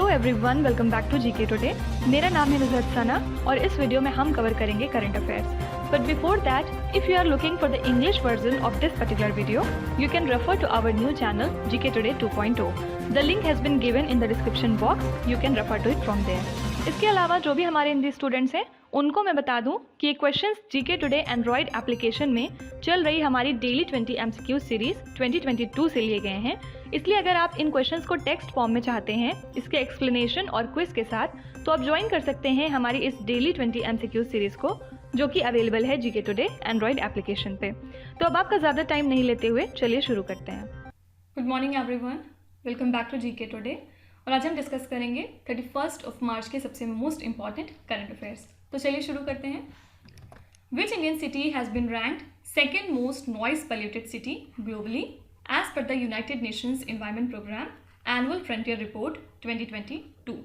Everyone, welcome back to GK today. मेरा नाम है नुज़हत सना और इस वीडियो में हम कवर करेंगे current affairs. But before that, if you are looking for the English version of this particular video, you can refer to our new channel GK today 2.0। The link has been given in the description box, you can refer to it from there. इसके अलावा जो भी हमारे Hindi students हैं उनको मैं बता दूं कि ये questions GK today Android application में चल रही हमारी डेली 20 MCQ सीरीज 2022 से लिए गए हैं। इसलिए अगर आप इन क्वेश्चंस को टेक्स्ट फॉर्म में चाहते हैं इसके एक्सप्लेनेशन और क्विज के साथ, तो आप ज्वाइन कर सकते हैं हमारी इस डेली 20 MCQ सीरीज को, जो कि अवेलेबल है जीके टुडे एंड्रॉयड एप्लीकेशन पे। तो अब आपका ज़्यादा टाइम नहीं लेते हुए चलिए शुरू करते हैं। Good morning everyone, welcome back to GK today. और आज हम डिस्कस करेंगे 31 मार्च के सबसे मोस्ट इंपॉर्टेंट करंट अफेयर्स। तो चलिए शुरू करते हैं। Which Indian city has been ranked second most noise polluted city globally as per the United Nations Environment Programme annual frontier report 2022।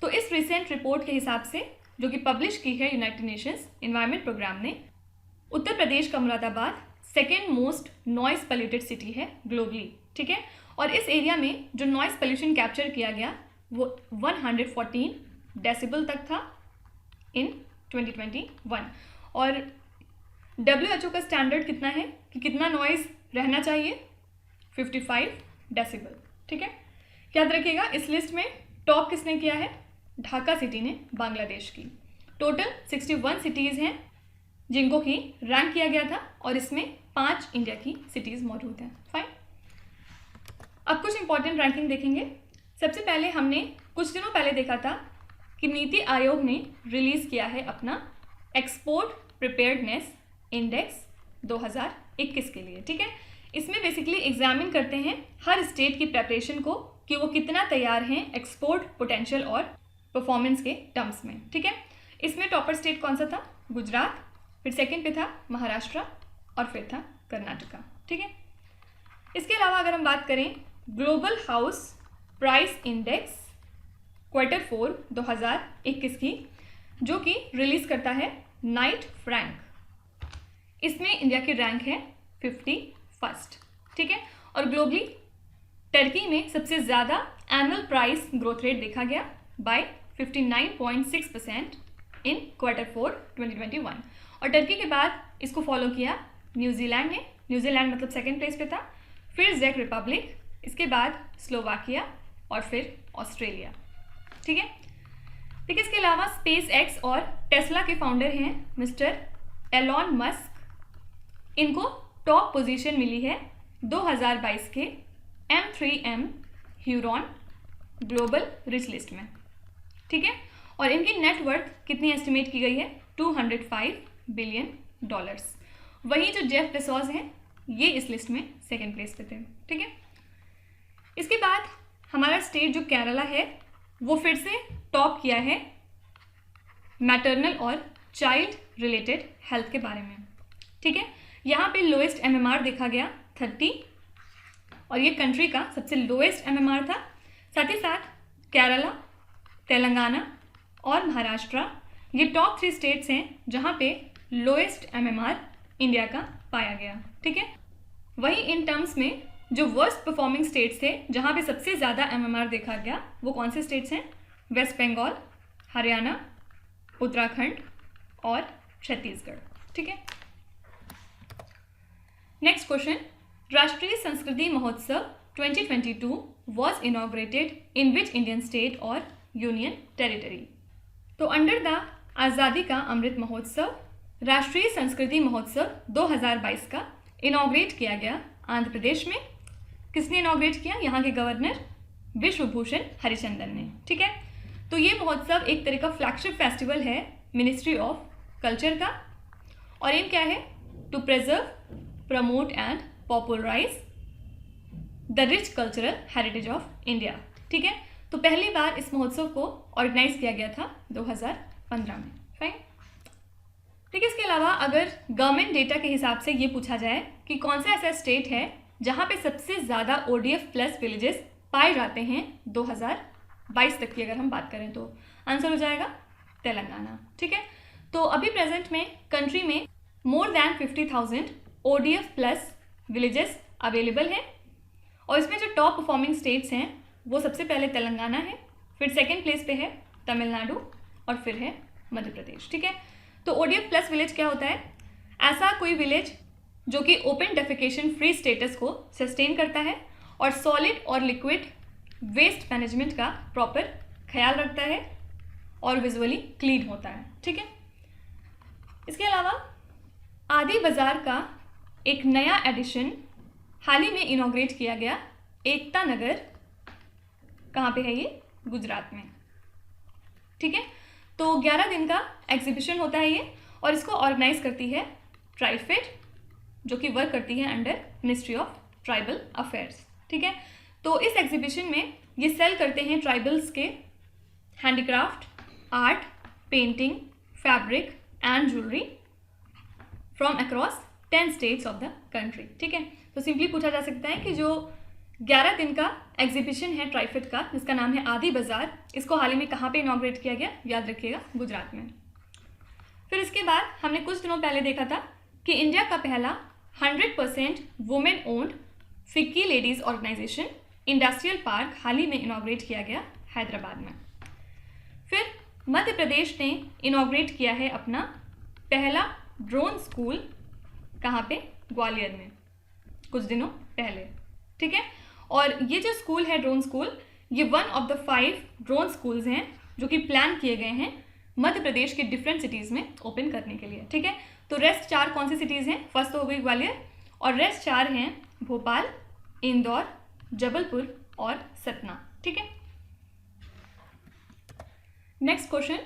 तो इस रिसेंट रिपोर्ट के हिसाब से, जो कि पब्लिश की है यूनाइटेड नेशंस एनवायरनमेंट प्रोग्राम ने, उत्तर प्रदेश का Moradabad second most noise polluted city है ग्लोबली। ठीक है, और इस एरिया में जो नॉइज पोल्यूशन कैप्चर किया गया वो 114 डेसिबल तक था इन 2021। और WHO का स्टैंडर्ड कितना है कि कितना नॉइज रहना चाहिए? 55 डेसिबल। ठीक है, याद रखिएगा। इस लिस्ट में टॉप किसने किया है? ढाका सिटी ने, बांग्लादेश की। टोटल 61 सिटीज़ हैं जिनको की रैंक किया गया था और इसमें 5 इंडिया की सिटीज़ मौजूद हैं। फाइन, अब कुछ इंपॉर्टेंट रैंकिंग देखेंगे। सबसे पहले हमने कुछ दिनों पहले देखा था कि नीति आयोग ने रिलीज़ किया है अपना एक्सपोर्ट प्रिपेयर्डनेस इंडेक्स 2021 के लिए। ठीक है, इसमें बेसिकली एग्जामिन करते हैं हर स्टेट की प्रेपरेशन को कि वो कितना तैयार हैं एक्सपोर्ट पोटेंशियल और परफॉर्मेंस के टर्म्स में। ठीक है, इसमें टॉपर स्टेट कौन सा था? गुजरात, फिर सेकेंड पे था महाराष्ट्र और फिर था कर्नाटका। ठीक है, इसके अलावा अगर हम बात करें global house price index Q4 2021 की, जो कि रिलीज़ करता है नाइट फ्रैंक, इसमें इंडिया की रैंक है 51st। ठीक है, और ग्लोबली टर्की में सबसे ज़्यादा एनुअल प्राइस ग्रोथ रेट देखा गया बाय 59.6% इन Q4 2021। और टर्की के बाद इसको फॉलो किया न्यूजीलैंड ने। न्यूजीलैंड मतलब सेकेंड प्लेस पे था, फिर चेक रिपब्लिक, इसके बाद स्लोवाकिया और फिर ऑस्ट्रेलिया। ठीक है, ठीक है। इसके अलावा स्पेस एक्स और टेस्ला के फाउंडर हैं मिस्टर एलॉन मस्क। इनको टॉप पोजीशन मिली है 2022 के M3M Huron global rich list में। ठीक है, और इनकी नेटवर्थ कितनी एस्टिमेट की गई है? $205 बिलियन। वहीं जो जेफ बेजोस हैं ये इस लिस्ट में सेकेंड प्लेस पे थे। ठीक है, इसके बाद हमारा स्टेट जो केरला है वो फिर से टॉप किया है मैटरनल और चाइल्ड रिलेटेड हेल्थ के बारे में। ठीक है, यहाँ पे लोएस्ट MMR देखा गया 30, और ये कंट्री का सबसे लोएस्ट MMR था। साथ ही साथ केरला, तेलंगाना और महाराष्ट्र ये टॉप 3 स्टेट्स हैं जहाँ पे लोएस्ट MMR इंडिया का पाया गया। ठीक है, वहीं इन टर्म्स में जो वर्स्ट परफॉर्मिंग स्टेट्स थे जहाँ पे सबसे ज़्यादा MMR देखा गया वो कौन से स्टेट्स हैं? वेस्ट बंगाल, हरियाणा, उत्तराखंड और छत्तीसगढ़। ठीक है, नेक्स्ट क्वेश्चन। राष्ट्रीय संस्कृति महोत्सव 2022 was inaugurated in which Indian state और यूनियन टेरिटरी? तो अंडर द आज़ादी का अमृत महोत्सव राष्ट्रीय संस्कृति महोत्सव 2022 का इनॉग्रेट किया गया आंध्र प्रदेश में। किसने इनॉग्रेट किया? यहाँ के गवर्नर विश्वभूषण हरिचंदन ने। ठीक है, तो ये महोत्सव एक तरह का फ्लैगशिप फेस्टिवल है मिनिस्ट्री ऑफ कल्चर का, और एम क्या है? To preserve, promote and popularise the rich cultural heritage of India. ठीक है, तो पहली बार इस महोत्सव को ऑर्गेनाइज किया गया था 2015 में। फाइन, ठीक है। इसके अलावा अगर गवर्नमेंट डेटा के हिसाब से ये पूछा जाए कि कौन सा ऐसा स्टेट है जहाँ पे सबसे ज़्यादा ODF प्लस विलेजेस पाए जाते हैं 2022 तक की अगर हम बात करें, तो आंसर हो जाएगा तेलंगाना। ठीक है, तो अभी प्रेजेंट में कंट्री में more than 50,000 ODF plus villages available हैं, और इसमें जो टॉप परफॉर्मिंग स्टेट्स हैं वो सबसे पहले तेलंगाना है, फिर सेकेंड प्लेस पे है तमिलनाडु और फिर है मध्य प्रदेश। ठीक है, तो ODF प्लस विलेज क्या होता है? ऐसा कोई विलेज जो कि ओपन डेफिकेशन फ्री स्टेटस को सस्टेन करता है और सॉलिड और लिक्विड वेस्ट मैनेजमेंट का प्रॉपर ख्याल रखता है और विजुअली क्लीन होता है। ठीक है, इसके अलावा आदि बाजार का एक नया एडिशन हाल ही में इनॉग्रेट किया गया, एकता नगर, कहाँ पे है ये? गुजरात में। ठीक है, तो 11 दिन का एग्जीबिशन होता है ये, और इसको ऑर्गेनाइज करती है ट्राइफेड, जो कि वर्क करती है under ministry of tribal affairs. ठीक है, तो इस एग्जीबिशन में ये सेल करते हैं ट्राइबल्स के handicraft, art, painting, fabric and jewellery from across 10 states of the country. ठीक है, तो सिंपली पूछा जा सकता है कि जो 11 दिन का एग्जीबिशन है ट्राइफेड का, जिसका नाम है आदि बाजार, इसको हाल ही में कहाँ पे इनॉग्रेट किया गया? याद रखिएगा, गुजरात में। फिर इसके बाद हमने कुछ दिनों पहले देखा था कि इंडिया का पहला 100% women owned FICCI ladies organisation industrial park हाल ही में इनॉग्रेट किया गया हैदराबाद में। फिर मध्य प्रदेश ने इनॉग्रेट किया है अपना पहला ड्रोन स्कूल, कहाँ पे? ग्वालियर में, कुछ दिनों पहले। ठीक है, और ये जो स्कूल है ड्रोन स्कूल, ये 1 ऑफ द 5 ड्रोन स्कूल्स हैं जो कि प्लान किए गए हैं मध्य प्रदेश के डिफरेंट सिटीज़ में ओपन करने के लिए। ठीक है, तो रेस्ट 4 कौन सी सिटीज़ हैं? फर्स्ट तो हो गई ग्वालियर, और रेस्ट 4 हैं भोपाल, इंदौर, जबलपुर और सतना। ठीक है, next question,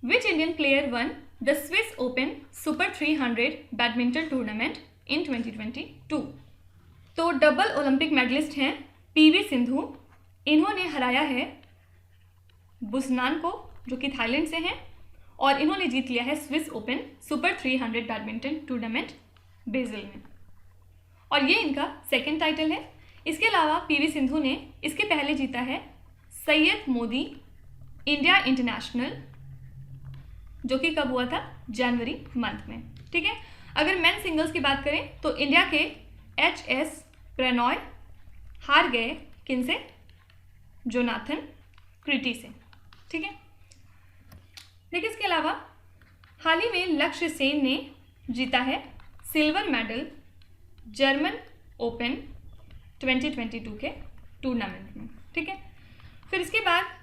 which Indian player one the Swiss open super 300 badminton tournament इन 2022? तो डबल ओलंपिक मेडलिस्ट हैं PV सिंधु, इन्होंने हराया है बुसनान को, जो कि थाईलैंड से हैं, और इन्होंने जीत लिया है Swiss open super 300 badminton tournament Basil में, और ये इनका सेकंड टाइटल है। इसके अलावा PV सिंधु ने इसके पहले जीता है सैयद मोदी इंडिया इंटरनेशनल, जो कि कब हुआ था? जनवरी मंथ में। ठीक है, अगर मेन सिंगल्स की बात करें तो इंडिया के HS प्रणॉय हार गए किनसे? जोनाथन क्रिटी से। ठीक है, देखिए इसके अलावा हाल ही में लक्ष्य सेन ने जीता है सिल्वर मेडल जर्मन ओपन 2022 के टूर्नामेंट में। ठीक है, फिर इसके बाद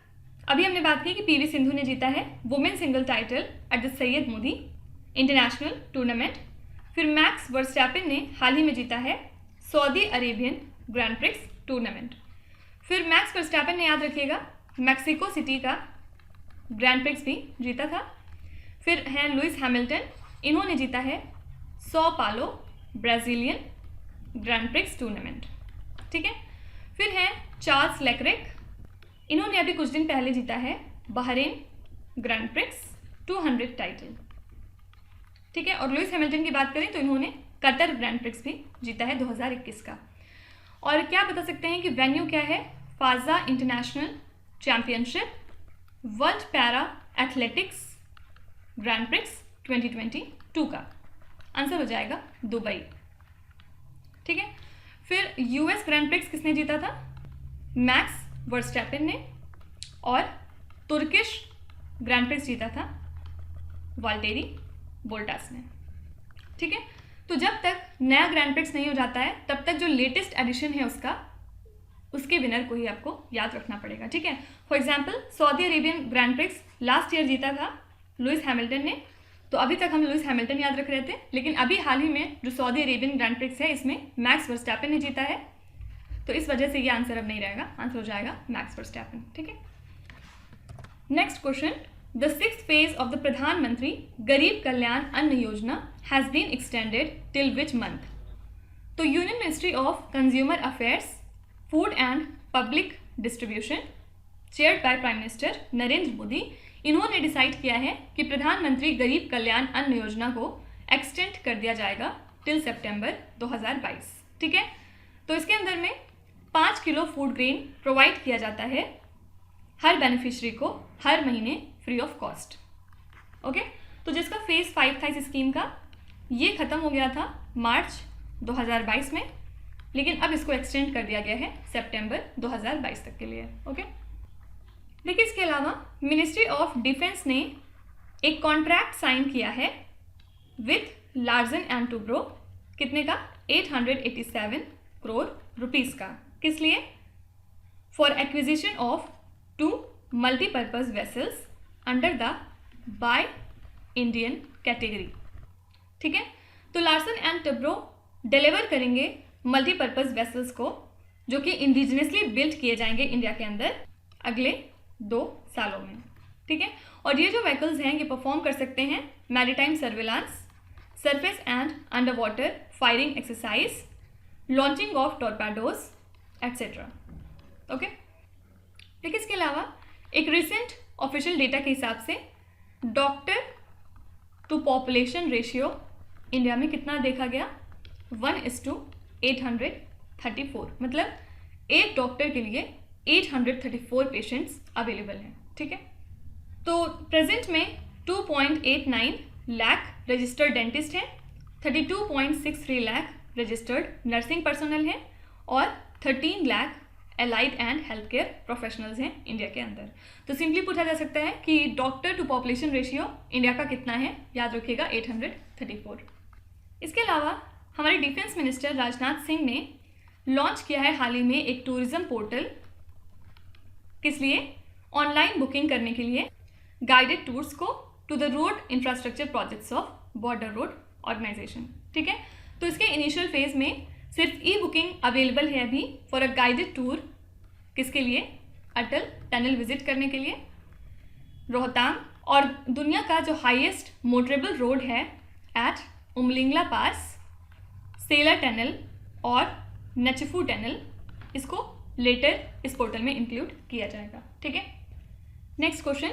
अभी हमने बात की कि PV सिंधु ने जीता है women single title at the Syed Modi international tournament. फिर मैक्स वर्स्टैपेन ने हाल ही में जीता है Saudi Arabian grand prix tournament. फिर मैक्स वर्स्टैपेन ने, याद रखिएगा, मैक्सिको सिटी का ग्रैंड प्रिक्स भी जीता था। फिर हैं लुइस हैमिल्टन, इन्होंने जीता है सौ पालो ब्राज़ीलियन ग्रैंड प्रिक्स टूर्नामेंट। ठीक है, फिर हैं चार्ल्स लेक्रेक, इन्होंने अभी कुछ दिन पहले जीता है बहरीन ग्रैंड प्रिक्स 200 टाइटल। ठीक है, और लुइस हैमिल्टन की बात करें तो इन्होंने कतर ग्रैंड प्रिक्स भी जीता है 2021 का। और क्या बता सकते हैं कि वेन्यू क्या है? फाजा international championship world para athletics grand prix 2022 का। आंसर हो जाएगा दुबई। ठीक है, फिर US ग्रैंड प्रिक्स किसने जीता था? मैक्स वर्स्टैपेन ने, और तुर्किश ग्रैंड प्रिक्स जीता था वाल्टेरी बोल्टास ने। ठीक है, तो जब तक नया ग्रैंड प्रिक्स नहीं हो जाता है तब तक जो लेटेस्ट एडिशन है उसके विनर को ही आपको याद रखना पड़ेगा। ठीक है, for example Saudi Arabian grand prix last year जीता था लुइस हैमिल्टन ने, तो अभी तक हम लुइस हैमिल्टन याद रख रहे थे, लेकिन अभी हाल ही में जो सऊदी अरेबियन ग्रैंड प्रिक्स है इसमें मैक्स वर्स्टैपेन ने जीता है, तो इस वजह से ये आंसर अब नहीं रहेगा, आंसर हो जाएगा मैक्स वर्स्टैपेन। ठीक है, next question, the 6th phase of the Pradhanmantri Garib Kalyan Anna Yojana has been extended till which month? तो union ministry of consumer affairs, food and public distribution, chaired by prime minister Narendra Modi, इन्होंने डिसाइड किया है कि प्रधानमंत्री गरीब कल्याण अन्न योजना को एक्सटेंड कर दिया जाएगा टिल सितंबर 2022। ठीक है, तो इसके अंदर में 5 किलो फूड ग्रेन प्रोवाइड किया जाता है हर बेनिफिशियरी को हर महीने फ्री ऑफ कॉस्ट। ओके, तो जिसका फेज़ 5 था इस स्कीम का, ये ख़त्म हो गया था मार्च 2022 में, लेकिन अब इसको एक्सटेंड कर दिया गया है सितंबर 2022 तक के लिए। ओके, देखिए इसके अलावा मिनिस्ट्री ऑफ डिफेंस ने एक कॉन्ट्रैक्ट साइन किया है विथ लार्सन एंड टुब्रो, कितने का, 887 करोड़ रुपीस का। किस लिए? For acquisition of 2 multipurpose vessels under the by Indian category. ठीक है, तो लार्सन एंड टुब्रो डिलीवर करेंगे मल्टीपर्पज वेसल्स को जो कि इंडिजिनियसली बिल्ड किए जाएंगे इंडिया के अंदर अगले 2 सालों में। ठीक है, और ये जो व्हीकल्स हैं ये परफॉर्म कर सकते हैं maritime surveillance, surface and under water firing exercise, launching of torpedoes etcetera. Okay, लेकिन इसके अलावा एक रिसेंट ऑफिशियल डेटा के हिसाब से doctor to population ratio India में कितना देखा गया, 1:834, मतलब एक डॉक्टर के लिए 834 पेशेंट्स अवेलेबल हैं। ठीक है, तो प्रेजेंट में 2.89 लाख रजिस्टर्ड डेंटिस्ट हैं, 32.63 लाख रजिस्टर्ड नर्सिंग पर्सनल हैं और 13 lakh allied and health care professionals हैं इंडिया के अंदर। तो सिंपली पूछा जा सकता है कि doctor to population ratio India का कितना है, याद रखिएगा 834। इसके अलावा हमारे डिफेंस मिनिस्टर राजनाथ सिंह ने लॉन्च किया है हाल ही में एक टूरिज्म पोर्टल, किस लिए, ऑनलाइन बुकिंग करने के लिए गाइडेड टूर्स को to the road infrastructure projects of border road organisation. ठीक है, तो इसके इनिशियल फेज में सिर्फ ई बुकिंग अवेलेबल है अभी फॉर अ गाइडेड टूर, किसके लिए, अटल टनल विजिट करने के लिए, रोहतांग और दुनिया का जो हाईएस्ट मोटरेबल रोड है at Umlingla pass, Sela tunnel और नचफू टनल, इसको लेटर इस पोर्टल में इंक्लूड किया जाएगा। ठीक है, next question,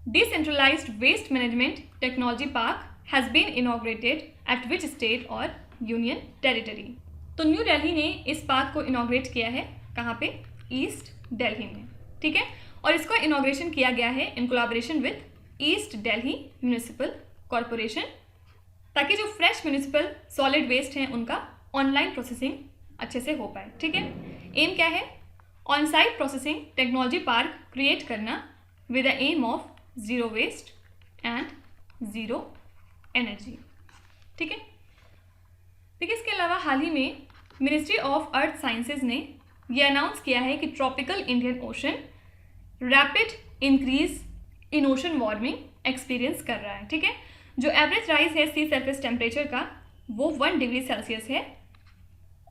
decentralised waste management technology park has been inaugurated at which state और यूनियन टेरिटरी। तो न्यू दिल्ली ने इस पार्क को इनॉग्रेट किया है, कहाँ पे, ईस्ट दिल्ली में। ठीक है, और इसका इनॉग्रेशन किया गया है in collaboration with east Delhi municipal corporation, ताकि जो फ्रेश म्यूनिसिपल सॉलिड वेस्ट हैं उनका ऑनलाइन प्रोसेसिंग अच्छे से हो पाए। ठीक है, एम क्या है, on site processing technology park create करना with the aim of zero waste and zero energy. ठीक है, देखिए इसके अलावा हाल ही में मिनिस्ट्री ऑफ अर्थ साइंसेज ने यह अनाउंस किया है कि tropical Indian ocean rapid increase in ocean warming experience कर रहा है। ठीक है, जो एवरेज राइज है सी सरफेस टेम्परेचर का वो 1 डिग्री सेल्सियस है,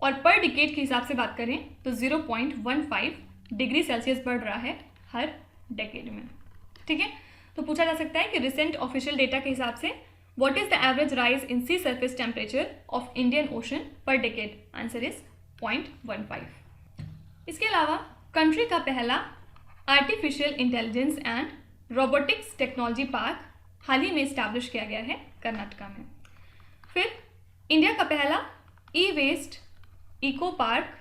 और पर डिकेड के हिसाब से बात करें तो 0.15 डिग्री सेल्सियस बढ़ रहा है हर डेकेड में। ठीक है, तो पूछा जा सकता है कि रिसेंट ऑफिशियल डेटा के हिसाब से what is the average rise in sea surface temperature of Indian Ocean per decade, answer is 0.15। इसके अलावा कंट्री का पहला artificial intelligence and robotics technology park हाल ही में इस्टेब्लिश किया गया है कर्नाटका में। फिर इंडिया का पहला ई वेस्ट इको पार्क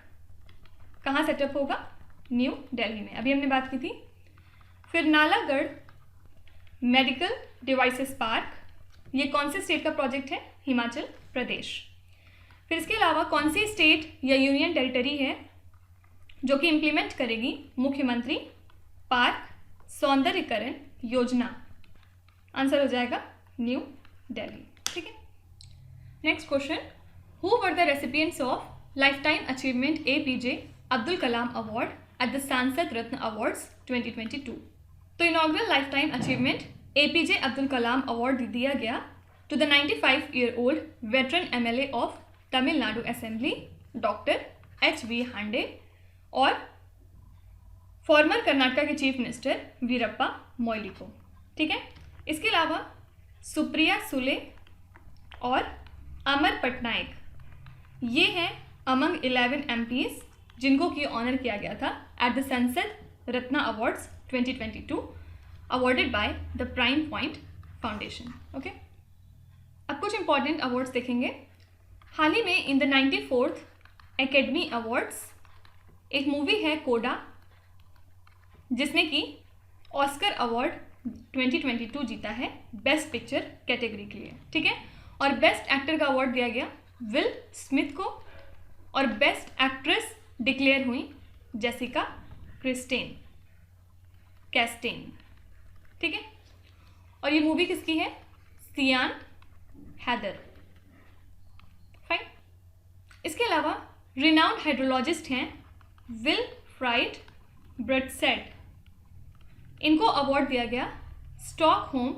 कहाँ सेटअप होगा, न्यू दिल्ली में, अभी हमने बात की थी। फिर नालागढ़ मेडिकल डिवाइसेस पार्क, ये कौन से स्टेट का प्रोजेक्ट है, हिमाचल प्रदेश। फिर इसके अलावा कौन सी स्टेट या यूनियन टेरिटरी है जो कि इम्प्लीमेंट करेगी मुख्यमंत्री पार्क सौंदर्यीकरण योजना, आंसर हो जाएगा न्यू दिल्ली। ठीक है, next question, who were the recipients of life time achievement APJ Abdul Kalam award at the Sansad Ratna awards 2022। तो inaugural life time achievement APJ Abdul Kalam award दिया गया to the 95-year-old veteran MLA of Tamil Nadu assembly doctor HV Hande और former Karnataka के chief minister Veerappa Moily को। ठीक है, इसके अलावा सुप्रिया सुले और अमर पटनायक, ये हैं अमंग 11 MPs जिनको की ऑनर किया गया था एट द संसद Ratna awards 2022 awarded by the prime point foundation. Okay, अब कुछ इंपॉर्टेंट अवार्ड्स देखेंगे। हाल ही में in the 94th academy awards एक मूवी है कोडा जिसने कि ऑस्कर अवार्ड 2022 जीता है बेस्ट पिक्चर कैटेगरी के लिए। ठीक है, और बेस्ट एक्टर का अवार्ड दिया गया विल स्मिथ को और बेस्ट एक्ट्रेस डिक्लेयर हुई जेसिका क्रिस्टेन। कैस्टेन, ठीक है। और ये मूवी किसकी है? सियान हैदर, फाइन। इसके अलावा रिनाउंड हाइड्रोलॉजिस्ट हैं विलफ्राइड ब्रडसेट, इनको अवार्ड दिया गया स्टॉकहोम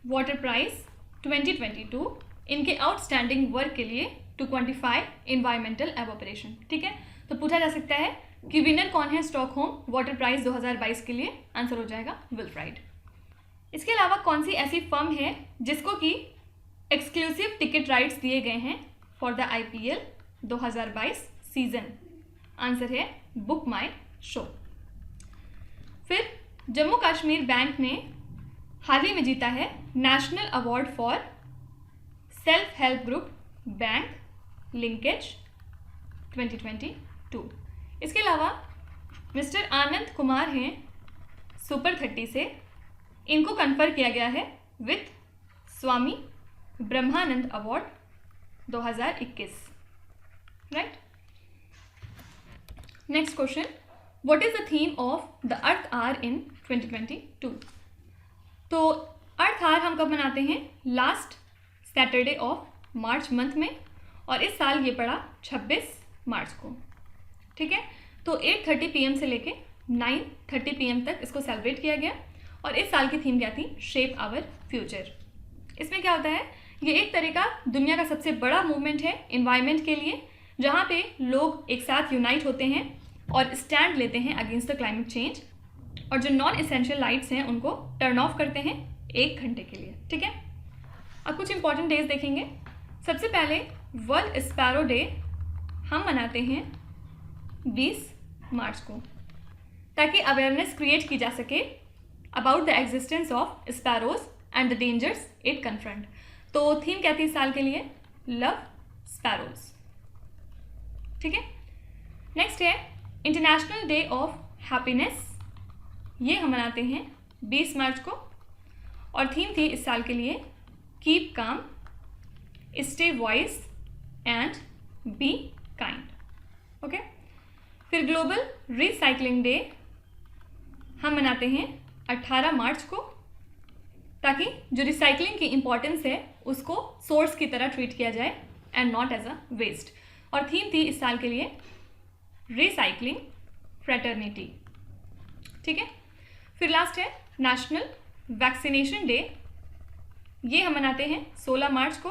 वाटर प्राइज 2022 इनके आउटस्टैंडिंग वर्क के लिए टू क्वांटिफाई इन्वायरमेंटल एवोपरेशन, ठीक है। तो पूछा जा सकता है कि विनर कौन है स्टॉकहोम वाटर प्राइज 2022 के लिए? आंसर हो जाएगा विलफ्राइड। इसके अलावा कौन सी ऐसी फर्म है जिसको कि एक्सक्लूसिव टिकट राइट्स दिए गए हैं for the IPL 2022 season? Answer है बुक माई शो। फिर जम्मू कश्मीर बैंक ने हाल ही में जीता है national award for self help group bank linkage 2022। इसके अलावा मिस्टर आनंद कुमार हैं सुपर 30 से, इनको कन्फर किया गया है with Swami Brahmanand award 2021, right. Next question, what is the theme of the Earth Hour in 2022? तो अर्थ आवर हम कब मनाते हैं? Last Saturday of March month में, और इस साल ये पड़ा 26 मार्च को, ठीक है। तो 8:30 PM से लेके 9:30 PM तक इसको सेलिब्रेट किया गया, और इस साल की थीम क्या थी? Shape our future. इसमें क्या होता है, ये एक तरह का दुनिया का सबसे बड़ा मूवमेंट है इन्वायरमेंट के लिए, जहाँ पे लोग एक साथ यूनाइट होते हैं और स्टैंड लेते हैं अगेंस्ट द क्लाइमेट चेंज, और जो नॉन एसेंशियल लाइट्स हैं उनको टर्न ऑफ करते हैं 1 घंटे के लिए, ठीक है। अब कुछ इंपॉर्टेंट डेज देखेंगे। सबसे पहले वर्ल्ड स्पैरो डे हम मनाते हैं 20 मार्च को, ताकि अवेयरनेस क्रिएट की जा सके about the existence of sparrows and the dangers it confront. तो थीम क्या थी इस साल के लिए? लव स्पैरोज, ठीक है। नेक्स्ट है इंटरनेशनल डे ऑफ हैप्पीनेस, ये हम मनाते हैं 20 मार्च को, और थीम थी इस साल के लिए keep calm, stay voice and be kind, okay. फिर ग्लोबल रिसाइकलिंग डे हम मनाते हैं 18 मार्च को, ताकि जो रिसाइकलिंग की इम्पोर्टेंस है उसको सोर्स की तरह ट्रीट किया जाए and not as a waste, और थीम थी इस साल के लिए रिसाइकलिंग फ्रेटर्निटी, ठीक है। फिर लास्ट है नेशनल वैक्सीनेशन डे, ये हम मनाते हैं 16 मार्च को,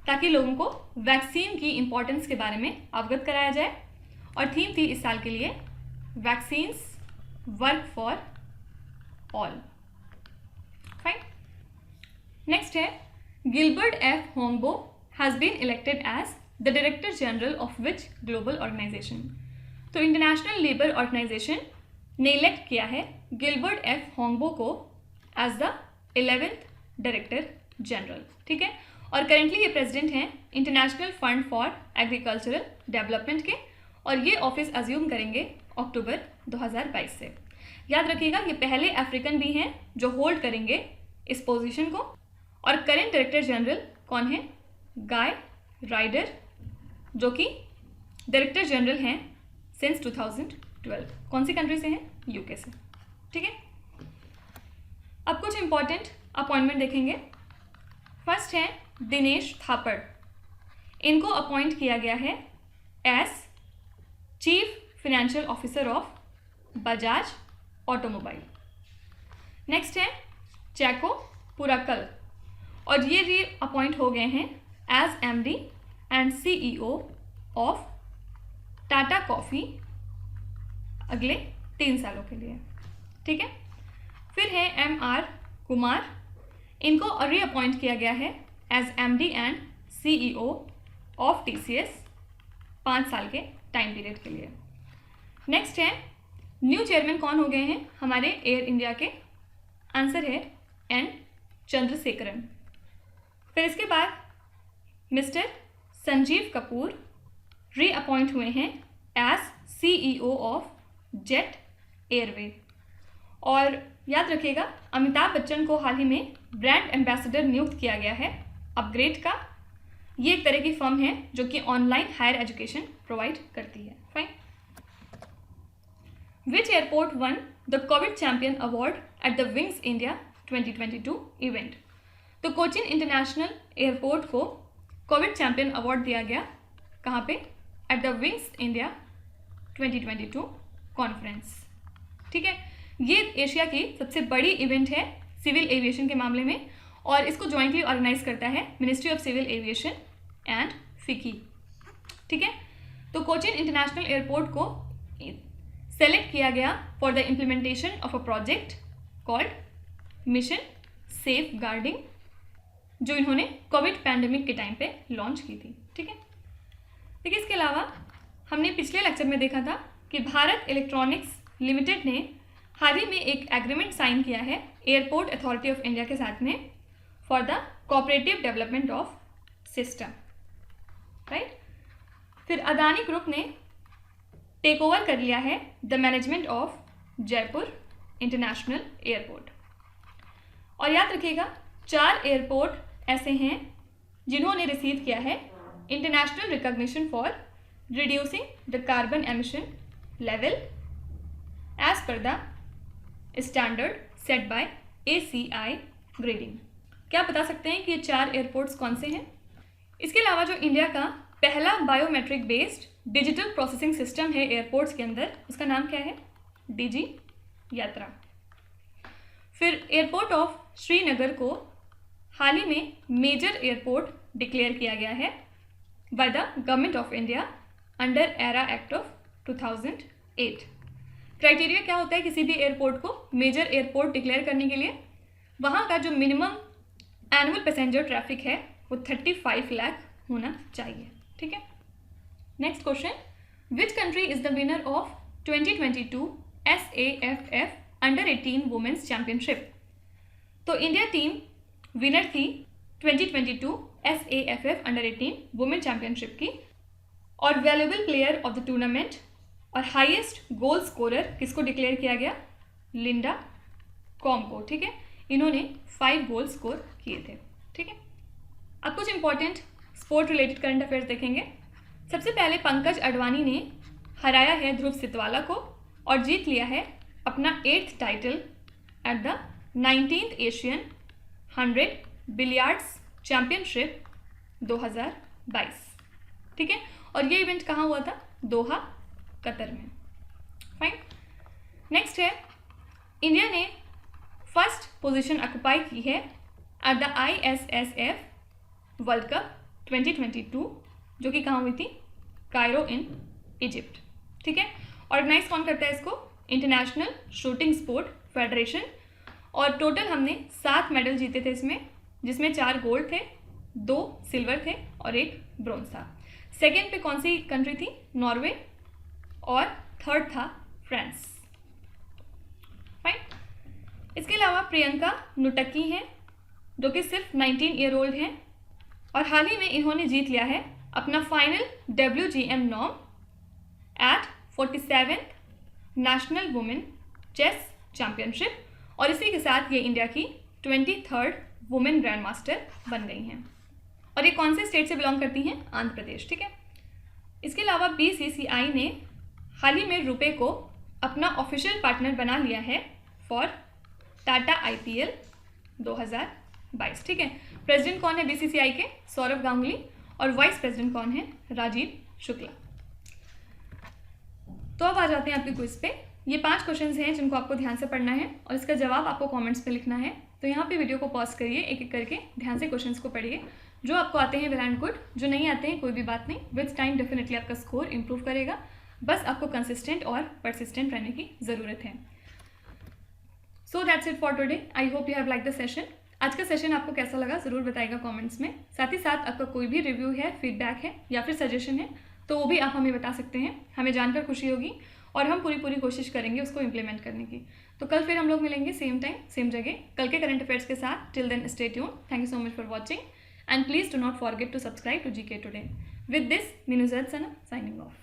ताकि लोगों को वैक्सीन की इम्पोर्टेंस के बारे में अवगत कराया जाए, और थीम थी इस साल के लिए vaccines work for all, fine. Next है Gilbert F Houngbo has been elected as the director general of which global organisation? तो इंटरनेशनल लेबर ऑर्गेनाइजेशन ने इलेक्ट किया है गिलबर्ट एफ होंगबो को as the 11th director general, ठीक है। और currently ये प्रेसिडेंट हैं International Fund for Agricultural Development के, और ये ऑफिस अज्यूम करेंगे अक्टूबर 2022 से। याद रखिएगा ये पहले अफ्रीकन भी हैं जो होल्ड करेंगे इस पोजीशन को। और करेंट डायरेक्टर जनरल कौन है? गाय राइडर, जो कि डायरेक्टर जनरल हैं सिंस 2012। कौन सी कंट्री से हैं? यूके से, ठीक है। अब कुछ इंपॉर्टेंट अपॉइंटमेंट देखेंगे। फर्स्ट है दिनेश थापड़, इनको अपॉइंट किया गया है as chief financial officer of Bajaj automobile. Next है चैको पुराकल, और ये री अपॉइंट हो गए हैं as MD and CEO of Tata Coffee अगले 3 सालों के लिए, ठीक है। फिर है MR कुमार, इनको री अपॉइंट किया गया है as MD and CEO of TCS 5 साल के टाइम पीरियड के लिए। नेक्स्ट है न्यू चेयरमैन कौन हो गए हैं हमारे एयर इंडिया के? आंसर है N चंद्रशेखरन। फिर इसके बाद मिस्टर संजीव कपूर री अपॉइंट हुए हैं as CEO of Jet Airway. और याद रखिएगा अमिताभ बच्चन को हाल ही में ब्रांड एम्बेसडर नियुक्त किया गया है अपग्रेड का। ये एक तरह की फर्म है जो कि ऑनलाइन हायर एजुकेशन प्रोवाइड करती है, fine. Which airport one the Covid champion award at the wings India 2022 event. तो कोचिन इंटरनेशनल एयरपोर्ट को कोविड चैम्पियन अवार्ड दिया गया, कहाँ पे? At the wings India 2022 conference. ठीक है, ये एशिया की सबसे बड़ी इवेंट है सिविल एविएशन के मामले में, और इसको जॉइंटली ऑर्गेनाइज करता है ministry of civil aviation and FICCI. ठीक है, तो कोचिन इंटरनेशनल एयरपोर्ट को सेलेक्ट किया गया for the implementation of a project called mission safeguarding, जो इन्होंने कोविड पैंडेमिक के टाइम पे लॉन्च की थी। ठीक है, देखिए इसके अलावा हमने पिछले लेक्चर में देखा था कि भारत इलेक्ट्रॉनिक्स लिमिटेड ने हाल ही में एक एग्रीमेंट साइन किया है एयरपोर्ट अथॉरिटी ऑफ इंडिया के साथ में for the cooperative development of system, right. फिर अदानी ग्रुप ने टेक ओवर कर लिया है the management of Jaipur international airport. और याद रखिएगा 4 एयरपोर्ट ऐसे हैं जिन्होंने रिसीव किया है international recognition for reducing the carbon emission level as per the standard set by ACI grading. क्या बता सकते हैं कि ये 4 एयरपोर्ट्स कौन से हैं? इसके अलावा जो इंडिया का पहला biometric based digital processing system है एयरपोर्ट्स के अंदर, उसका नाम क्या है? DG यात्रा। फिर एयरपोर्ट ऑफ श्रीनगर को हाल ही में मेजर एयरपोर्ट डिक्लेयर किया गया है by the government of India under era act of 2008। Criteria क्या होता है किसी भी एयरपोर्ट को मेजर एयरपोर्ट डिक्लेयर करने के लिए? वहाँ का जो मिनिमम एनुअल पैसेंजर ट्रैफिक है वो 35 लाख होना चाहिए। ठीक है, next question, which country is the winner of 2022 SAFF under 18 women's championship? तो इंडिया टीम विनर थी 2022 SAFF अंडर 18 वुमेन चैंपियनशिप की, और valuable player of the tournament और हाईएस्ट गोल स्कोरर किसको डिक्लेयर किया गया? लिंडा कॉम को। ठीक है, इन्होंने 5 गोल स्कोर किए थे। ठीक है, अब कुछ important sport related current affairs देखेंगे। सबसे पहले पंकज अडवाणी ने हराया है ध्रुव सितवाला को और जीत लिया है अपना 8th title at the 19th Asian 100 billiards championship 2022। ठीक है, और ये इवेंट कहाँ हुआ था? दोहा, कतर में। फाइन, नेक्स्ट है, इंडिया ने फर्स्ट पोजीशन ऑक्युपाई की है at the ISSF world cup 2022, जो कि कहाँ हुई थी? Cairo in Egypt. ठीक है, ऑर्गेनाइज कौन करता है इसको? International shooting sport federation. और टोटल हमने 7 मेडल जीते थे इसमें, जिसमें 4 गोल्ड थे, 2 सिल्वर थे और 1 ब्रोंज था। सेकेंड पे कौन सी कंट्री थी? नॉर्वे, और थर्ड था फ्रांस। फाइन, इसके अलावा प्रियंका नुटक्की हैं जो कि सिर्फ 19 ईयर ओल्ड हैं, और हाल ही में इन्होंने जीत लिया है अपना final WGM norm at 47th national women chess championship, और इसी के साथ ये इंडिया की 23rd वुमेन ग्रैंड मास्टर बन गई हैं। और ये कौन से स्टेट से बिलोंग करती हैं? आंध्र प्रदेश। ठीक है, इसके अलावा BCCI ने हाल ही में रुपे को अपना ऑफिशियल पार्टनर बना लिया है फॉर टाटा IPL 2022। ठीक है, प्रेसिडेंट कौन है BCCI के? सौरभ गांगुली, और वाइस प्रेसिडेंट कौन है? राजीव शुक्ला। तो अब आ जाते हैं आपके क्विज पे। ये 5 क्वेश्चंस हैं जिनको आपको ध्यान से पढ़ना है और इसका जवाब आपको कमेंट्स पे लिखना है। तो यहाँ पे वीडियो को पॉज करिए, एक एक करके ध्यान से क्वेश्चंस को पढ़िए। जो आपको आते हैं वेल एंड गुड, जो नहीं आते हैं कोई भी बात नहीं, विथ टाइम डेफिनेटली आपका स्कोर इंप्रूव करेगा। बस आपको कंसिस्टेंट और परसिस्टेंट रहने की ज़रूरत है। So that's it for today. I hope you have like the session. आज का सेशन आपको कैसा लगा ज़रूर बताइएगा कमेंट्स में। साथ ही साथ आपका कोई भी रिव्यू है, फीडबैक है या फिर सजेशन है तो वो भी आप हमें बता सकते हैं। हमें जानकर खुशी होगी और हम पूरी कोशिश करेंगे उसको इम्प्लीमेंट करने की। तो कल फिर हम लोग मिलेंगे सेम टाइम सेम जगह, कल के करंट अफेयर्स के साथ। Till then stay tune. Thank you so much for watching and please do not forget to subscribe to GK today. With this, Meenu Zaid Sana signing off.